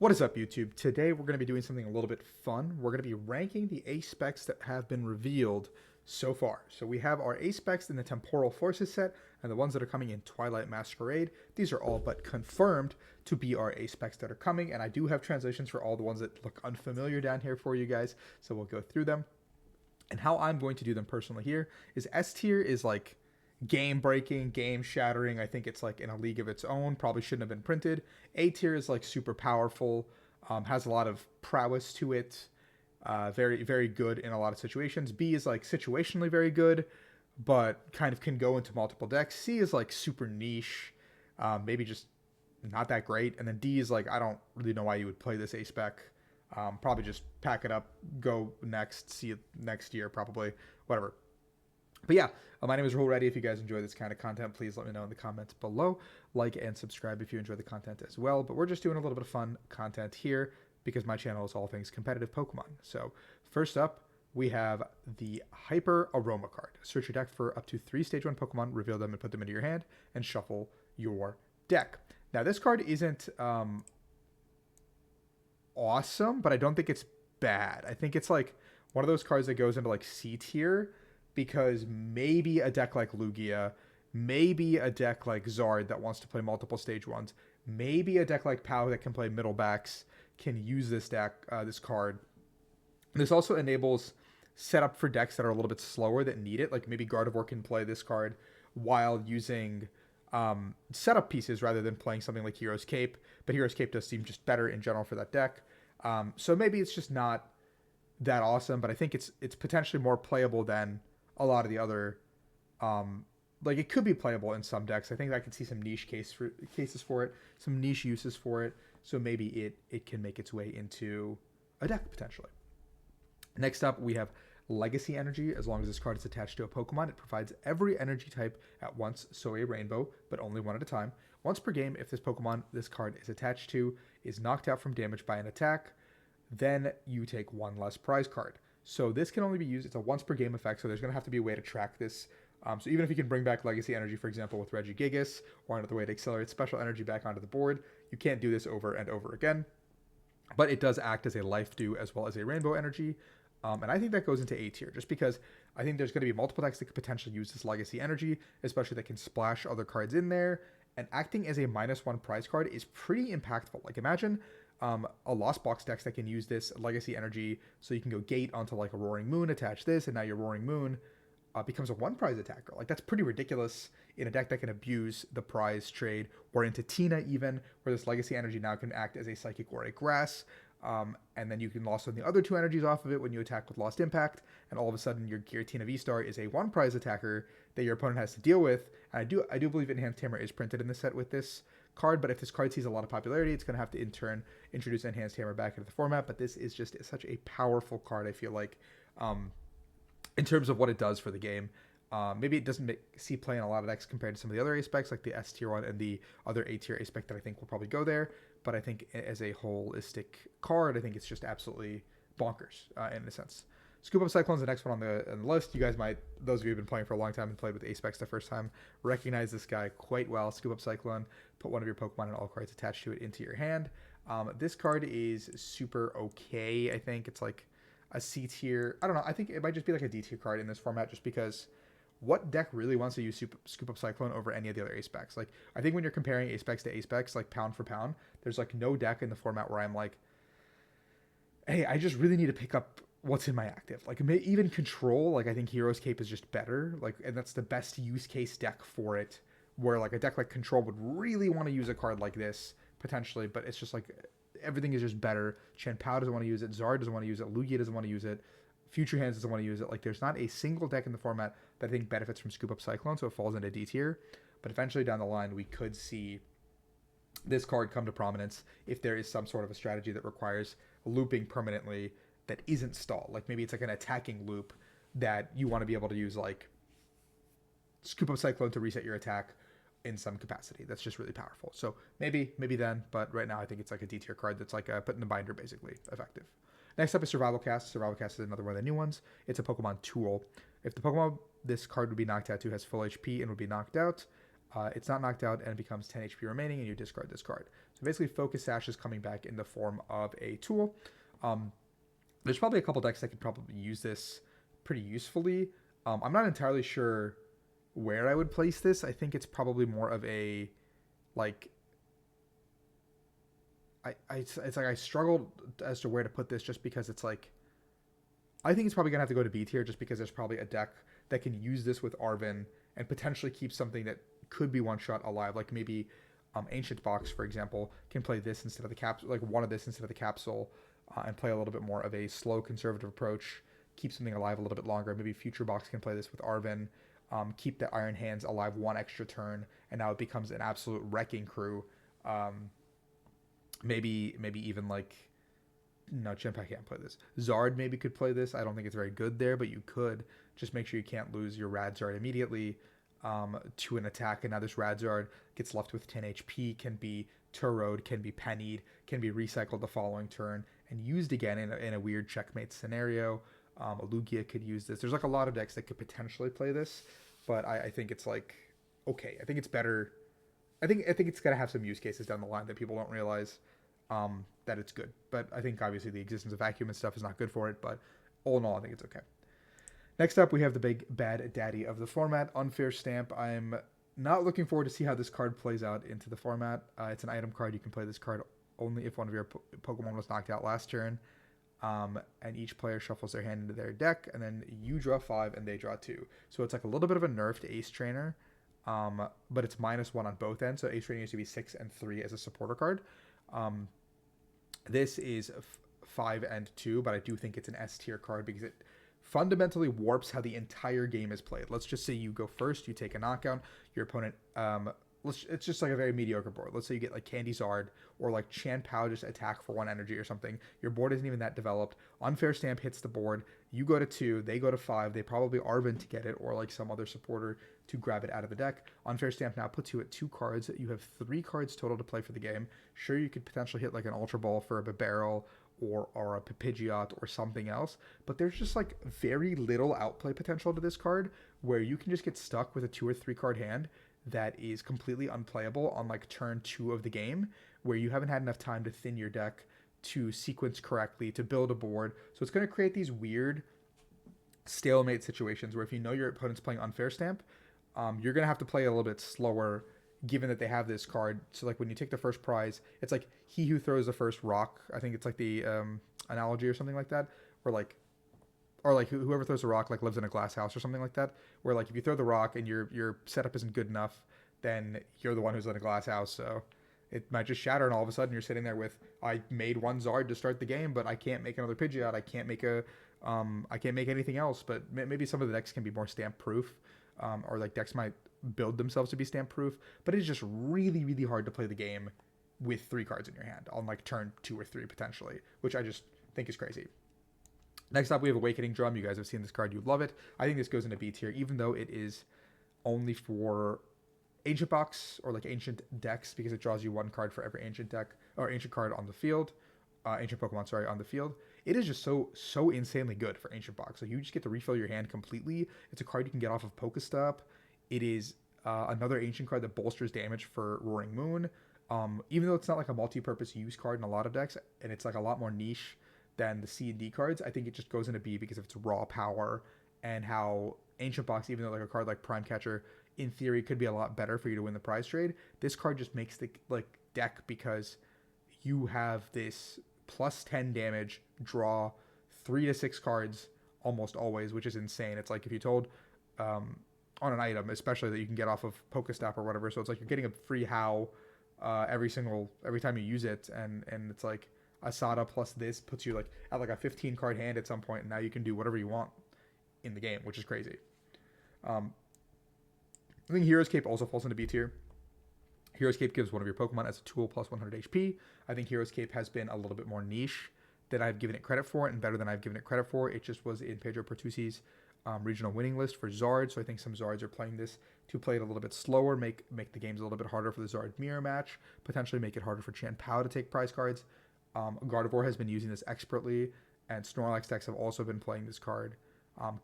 What is up, YouTube? Today we're going to be doing something a little bit fun. We're going to be ranking the ace specs that have been revealed so far. So we have our ace specs in the Temporal Forces set and the ones that are coming in Twilight Masquerade. These are all but confirmed to be our ace specs that are coming, and I do have translations for all the ones that look unfamiliar down here for you guys, so we'll go through them. And how I'm going to do them personally here is S tier is like game breaking, game shattering. I think it's like in a league of its own. Probably shouldn't have been printed. A tier is like super powerful, has a lot of prowess to it. Very, very good in a lot of situations. B is like situationally very good, but kind of can go into multiple decks. C is like super niche, maybe just not that great. And then D is like, I don't really know why you would play this A spec. Probably just pack it up, go next, see it next year, probably, whatever. But yeah, my name is Rahul. Reddy. If you guys enjoy this kind of content, please let me know in the comments below. Like and subscribe if you enjoy the content as well. But we're just doing a little bit of fun content here because my channel is all things competitive Pokemon. So first up, we have the Hyper Aroma card. Search your deck for up to 3 Stage 1 Pokemon, reveal them and put them into your hand, and shuffle your deck. Now, this card isn't awesome, but I don't think it's bad. I think it's like one of those cards that goes into like C tier, because maybe a deck like Lugia, maybe a deck like Zard that wants to play multiple stage ones, maybe a deck like Pow that can play middle backs can use this deck, this card. This also enables setup for decks that are a little bit slower that need it. Like maybe Gardevoir can play this card while using setup pieces rather than playing something like Hero's Cape. But Hero's Cape does seem just better in general for that deck. So maybe it's just not that awesome, but I think it's potentially more playable than a lot of the other, like it could be playable in some decks. I think I could see some niche cases for it, some niche uses for it. So maybe it can make its way into a deck potentially. Next up, we have Legacy Energy. As long as this card is attached to a Pokemon, it provides every energy type at once, so a rainbow, but only one at a time. Once per game, if this Pokemon this card is attached to is knocked out from damage by an attack, then you take one less prize card. So this can only be used, it's a once per game effect, so there's going to have to be a way to track this. So even if you can bring back Legacy Energy, for example, with Regigigas, or another way to accelerate special energy back onto the board, you can't do this over and over again. But it does act as a life dew as well as a rainbow energy. And I think that goes into A tier, just because I think there's going to be multiple decks that could potentially use this Legacy Energy, especially that can splash other cards in there. And acting as a -1 prize card is pretty impactful. Like imagine a Lost Box deck that can use this Legacy Energy, so you can go gate onto like a Roaring Moon, attach this, and now your Roaring Moon becomes a 1 prize attacker. Like that's pretty ridiculous in a deck that can abuse the prize trade, or into Tina even, where this Legacy Energy now can act as a Psychic or a Grass. And then you can loss on the other 2 energies off of it when you attack with Lost Impact, and all of a sudden your Giratina V-Star is a 1 prize attacker that your opponent has to deal with. And I do believe Enhanced Hammer is printed in the set with this card, but if this card sees a lot of popularity, it's going to have to in turn introduce Enhanced Hammer back into the format. But this is just such a powerful card, I feel like, in terms of what it does for the game. Maybe it doesn't see play in a lot of decks compared to some of the other A specs, like the S tier one and the other A tier A spec that I think will probably go there. But I think as a holistic card, I think it's just absolutely bonkers in a sense. Scoop Up Cyclone's the next one on the list. You guys might, those of you who've been playing for a long time and played with A specs the first time, recognize this guy quite well. Scoop Up Cyclone, put one of your Pokemon and all cards attached to it into your hand. This card is super okay. I think it's like a C tier. I don't know. I think it might just be like a D tier card in this format, just because what deck really wants to use Scoop Up Cyclone over any of the other A-Specs? Like, I think when you're comparing A-Specs to A-Specs, like pound for pound, there's like no deck in the format where I'm like, hey, I just really need to pick up what's in my active. Like, even Control, like I think Hero's Cape is just better. Like, and that's the best use case deck for it, where like a deck like Control would really want to use a card like this, potentially, but it's just like, everything is just better. Pao doesn't want to use it, Zard doesn't want to use it, Lugia doesn't want to use it, Future Hands doesn't want to use it. Like, there's not a single deck in the format that I think benefits from Scoop Up Cyclone, so it falls into D tier. But eventually down the line, we could see this card come to prominence if there is some sort of a strategy that requires looping permanently that isn't stall. Like, maybe it's like an attacking loop that you want to be able to use, like, Scoop Up Cyclone to reset your attack in some capacity. That's just really powerful. So maybe then, but right now I think it's like a D tier card that's like put in the binder, basically, effective. Next up is Survival Cast. Survival Cast is another one of the new ones. It's a Pokemon tool. If the Pokemon this card would be knocked out to has full HP and would be knocked out, it's not knocked out and it becomes 10 HP remaining, and you discard this card. So basically, Focus Sash is coming back in the form of a tool. Um, there's probably a couple decks that could probably use this pretty usefully. I'm not entirely sure where I would place this. I think it's probably more of a like it's like I struggled as to where to put this just because it's like I think it's probably gonna have to go to B tier just because there's probably a deck that can use this with Arvin and potentially keep something that could be one shot alive. Like maybe Ancient Box, for example, can play this instead of the capsule, like one of this instead of the capsule, and play a little bit more of a slow conservative approach, keep something alive a little bit longer. Maybe Future Box can play this with Arvin, keep the Iron Hands alive one extra turn, and now it becomes an absolute wrecking crew. Maybe even like no, Chimpack can't play this. Zard maybe could play this. I don't think it's very good there, but you could. Just make sure you can't lose your Radzard immediately to an attack. And now this Radzard gets left with 10 HP, can be Turrowed, can be pennied, can be recycled the following turn, and used again in a weird checkmate scenario. Lugia could use this. There's like a lot of decks that could potentially play this, but I think it's like, okay. I think it's better. I think it's going to have some use cases down the line that people don't realize that it's good. But I think obviously the existence of vacuum and stuff is not good for it, but all in all, I think it's okay. Next up, we have the big bad daddy of the format, Unfair Stamp. I'm not looking forward to see how this card plays out into the format. It's an item card. You can play this card only if one of your Pokemon was knocked out last turn. And each player shuffles their hand into their deck, and then you draw 5 and they draw 2. So it's like a little bit of a nerfed Ace Trainer, but it's -1 on both ends. So Ace Trainer used to be 6 and 3 as a supporter card. This is 5 and 2, but I do think it's an S tier card because it fundamentally warps how the entire game is played. Let's just say you go first, you take a knockout, your opponent, it's just like a very mediocre board. Let's say you get like Candy Zard or like Chan Pao just attack for 1 energy or something. Your board isn't even that developed. Unfair Stamp hits the board. You go to 2, they go to 5. They probably Arvin to get it or like some other supporter to grab it out of the deck. Unfair Stamp now puts you at 2 cards. You have 3 cards total to play for the game. Sure, you could potentially hit like an Ultra Ball for a Barrel or a Pidgeot or something else, but there's just like very little outplay potential to this card where you can just get stuck with a 2 or 3 card hand that is completely unplayable on like turn 2 of the game, where you haven't had enough time to thin your deck, to sequence correctly, to build a board. So it's going to create these weird stalemate situations where if you know your opponent's playing Unfair Stamp, you're going to have to play a little bit slower given that they have this card. So like when you take the first prize, it's like he who throws the first rock. I think it's like the analogy or something like that, or like whoever throws a rock like lives in a glass house or something like that, where like if you throw the rock and your setup isn't good enough, then you're the one who's in a glass house, so it might just shatter and all of a sudden you're sitting there with, I made 1 Zard to start the game, but I can't make another Pidgeot, I can't make anything else. But maybe some of the decks can be more stamp proof, or like decks might build themselves to be stamp proof, but it's just really, really hard to play the game with 3 cards in your hand on like turn 2 or 3 potentially, which I just think is crazy. Next up, we have Awakening Drum. You guys have seen this card. You love it. I think this goes into B tier, even though it is only for Ancient Box or like Ancient decks, because it draws you 1 card for every Ancient deck or Ancient card on the field. Ancient Pokemon, sorry, on the field. It is just so insanely good for Ancient Box. So you just get to refill your hand completely. It's a card you can get off of Pokestop. It is another Ancient card that bolsters damage for Roaring Moon. Even though it's not like a multi-purpose use card in a lot of decks, and it's like a lot more niche than the C and D cards, I think it just goes into B because of its raw power and how Ancient Box, even though like a card like Prime Catcher in theory could be a lot better for you to win the prize trade, this card just makes the like deck because you have this +10 damage, draw 3 to 6 cards almost always, which is insane. It's like if you told on an item, especially that you can get off of Pokestop or whatever, so it's like you're getting a free How every time you use it, and it's like Asada plus this puts you like at like a 15 card hand at some point, and now you can do whatever you want in the game, which is crazy. I think Hero's Cape also falls into B tier. Hero's Cape gives one of your Pokemon as a tool plus 100 HP. I think Hero's Cape has been a little bit more niche than I've given it credit for, and better than I've given it credit for. It just was in Pedro Pertusi's regional winning list for Zard, so I think some Zards are playing this to play it a little bit slower, make the games a little bit harder for the Zard mirror match, potentially make it harder for Chan Pao to take prize cards. Gardevoir has been using this expertly, and Snorlax decks have also been playing this card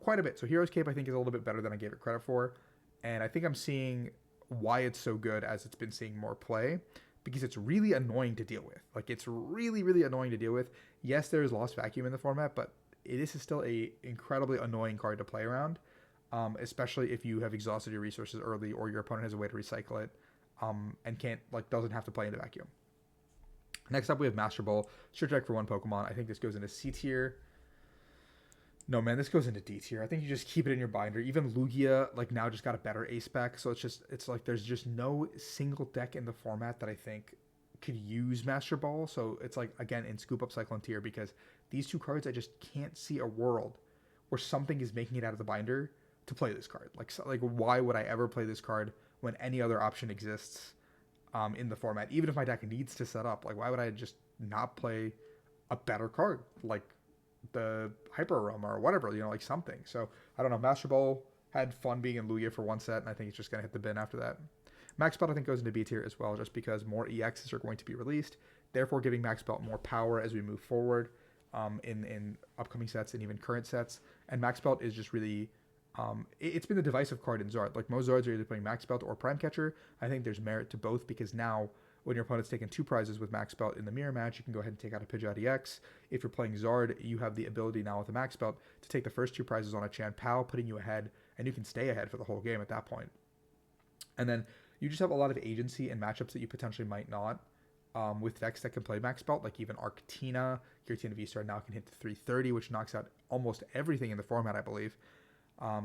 quite a bit. So Hero's Cape I think is a little bit better than I gave it credit for, and I think I'm seeing why it's so good as it's been seeing more play. because it's really annoying to deal with. Like, it's really, really annoying to deal with. Yes, there is Lost Vacuum in the format, but this is still a incredibly annoying card to play around, especially if you have exhausted your resources early or your opponent has a way to recycle it, and doesn't have to play in the vacuum. Next up, we have Master Ball. Search deck for one Pokemon. I think this goes into C tier. No, man, this goes into D tier. I think you just keep it in your binder. Even Lugia, like, now just got a better ace spec, so it's like there's just no single deck in the format that I think could use Master Ball. So it's like, again, in Scoop Up Cyclone tier, because these two cards, I just can't see a world where something is making it out of the binder to play this card. Like why would I ever play this card when any other option exists in the format? Even if my deck needs to set up, like, why would I just not play a better card like the Hyper Aroma or whatever, like something. So I don't know. Master Ball had fun being in Lugia for one set, and I think it's just gonna hit the bin after that. Max Belt I think goes into B tier as well, just because more EXs are going to be released, therefore giving Max Belt more power as we move forward in upcoming sets and even current sets. And Max Belt is just really it's been the divisive card in Zard. Like, most Zards are either playing Max Belt or Prime Catcher. I think there's merit to both, because now when your opponent's taken 2 prizes with Max Belt in the mirror match, you can go ahead and take out a Pidgeot EX. If you're playing Zard, you have the ability now with the Max Belt to take the first 2 prizes on a Chan Pal, putting you ahead, and you can stay ahead for the whole game at that point. And then you just have a lot of agency in matchups that you potentially might not, with decks that can play Max Belt, like even Arctina. Giratina V-Star now can hit the 330, which knocks out almost everything in the format, I believe.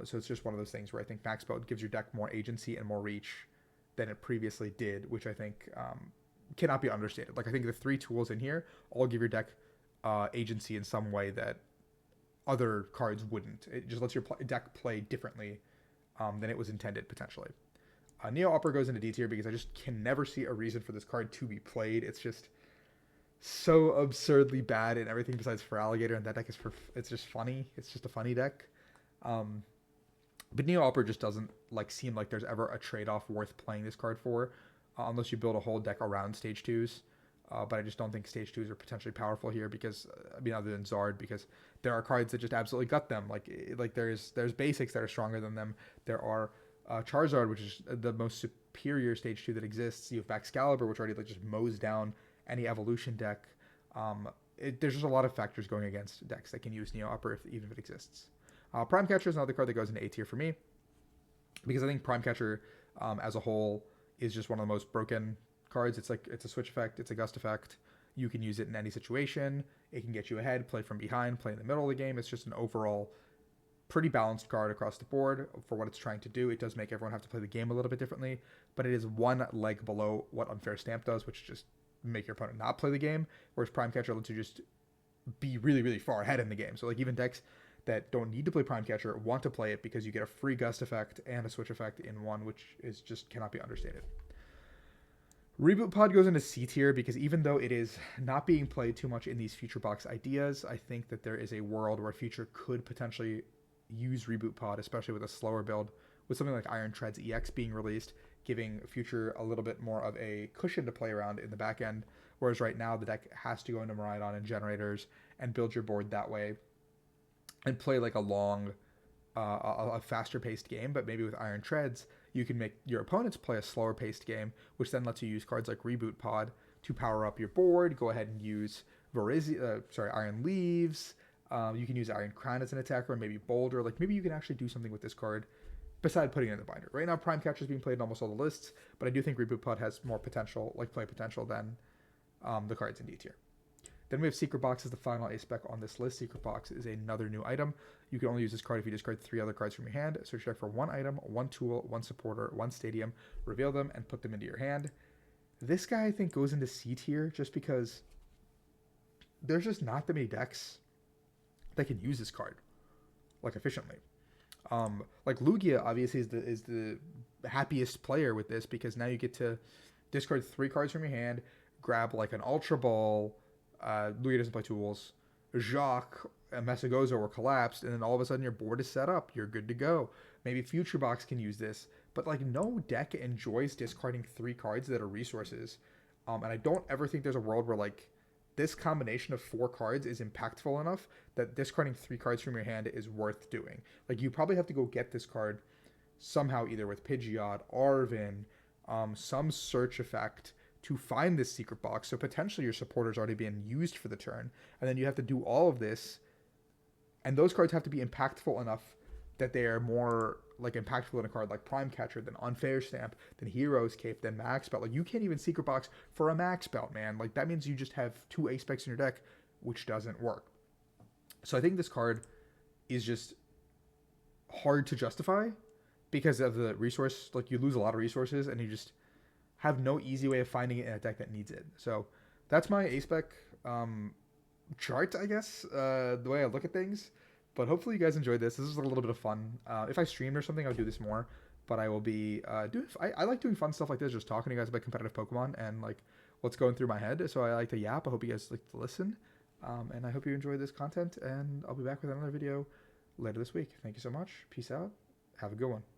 So it's just one of those things where I think Max Belt gives your deck more agency and more reach than it previously did, which I think cannot be understated. Like, I think the 3 tools in here all give your deck agency in some way that other cards wouldn't. It just lets your deck play differently than it was intended, potentially. Neo Upper goes into D tier because I just can never see a reason for this card to be played. It's just so absurdly bad in everything besides for Alligator, and that deck it's just funny. It's just a funny deck. But Neo Upper just doesn't seem like there's ever a trade-off worth playing this card for, unless you build a whole deck around Stage 2s. But I just don't think Stage 2s are potentially powerful here, because, other than Zard, because there are cards that just absolutely gut them. Like there's basics that are stronger than them. There are Charizard, which is the most superior Stage 2 that exists. You have Excalibur, which already just mows down any evolution deck. There's just a lot of factors going against decks that can use Neo Upper, even if it exists. Prime Catcher is another card that goes into A tier for me, because I think Prime Catcher as a whole is just one of the most broken cards. It's a switch effect, it's a gust effect. You can use it in any situation. It can get you ahead, play from behind, play in the middle of the game. It's just an overall pretty balanced card across the board for what it's trying to do. It does make everyone have to play the game a little bit differently, but it is one leg below what Unfair Stamp does, which is just make your opponent not play the game, whereas Prime Catcher lets you just be really, really far ahead in the game. So even decks that don't need to play Prime Catcher want to play it, because you get a free gust effect and a switch effect in one, which is just cannot be understated. Reboot Pod goes into C tier because even though it is not being played too much in these Future Box ideas, I think that there is a world where Future could potentially use Reboot Pod, especially with a slower build, with something like Iron Treads EX being released, giving Future a little bit more of a cushion to play around in the back end, whereas right now the deck has to go into Miraidon and Generators and build your board that way and play a long, a faster paced game. But maybe with Iron Treads, you can make your opponents play a slower paced game, which then lets you use cards like Reboot Pod to power up your board. Go ahead and use Iron Leaves. You can use Iron Crown as an attacker, and maybe Boulder. Maybe you can actually do something with this card besides putting it in the binder. Right now, Prime Catcher is being played in almost all the lists, but I do think Reboot Pod has more potential, play potential, than the cards in D tier. Then we have Secret Box as the final ace spec on this list. Secret Box is another new item. You can only use this card if you discard 3 other cards from your hand. Search your deck for 1 item, 1 tool, 1 supporter, 1 stadium, reveal them, and put them into your hand. This guy, I think, goes into C tier just because there's just not that many decks that can use this card efficiently. Lugia obviously is the happiest player with this, because now you get to discard 3 cards from your hand, grab an Ultra Ball. Lugia doesn't play tools. Jacques, Messagozo, or Collapsed, and then all of a sudden your board is set up. You're good to go. Maybe Future Box can use this, but no deck enjoys discarding 3 cards that are resources. And I don't ever think there's a world where this combination of 4 cards is impactful enough that discarding 3 cards from your hand is worth doing. You probably have to go get this card somehow, either with Pidgeot, Arvin, some search effect to find this secret box. So potentially your supporter's already being used for the turn, and then you have to do all of this, and those cards have to be impactful enough that they are more like impactful in a card like Prime Catcher, than Unfair Stamp, than Hero's Cape, than Max Belt. Like you can't even secret box for a Max Belt, man. Like that means you just have 2 ace specs in your deck, which doesn't work. So I think this card is just hard to justify because of the resource. Like you lose a lot of resources, and you just have no easy way of finding it in a deck that needs it. So that's my ace spec chart, I guess, the way I look at things. But hopefully you guys enjoyed this. This is a little bit of fun. If I streamed or something, I would do this more. But I will be doing. I like doing fun stuff like this, just talking to you guys about competitive Pokemon and like what's going through my head. So I like to yap. I hope you guys like to listen. And I hope you enjoy this content. And I'll be back with another video later this week. Thank you so much. Peace out. Have a good one.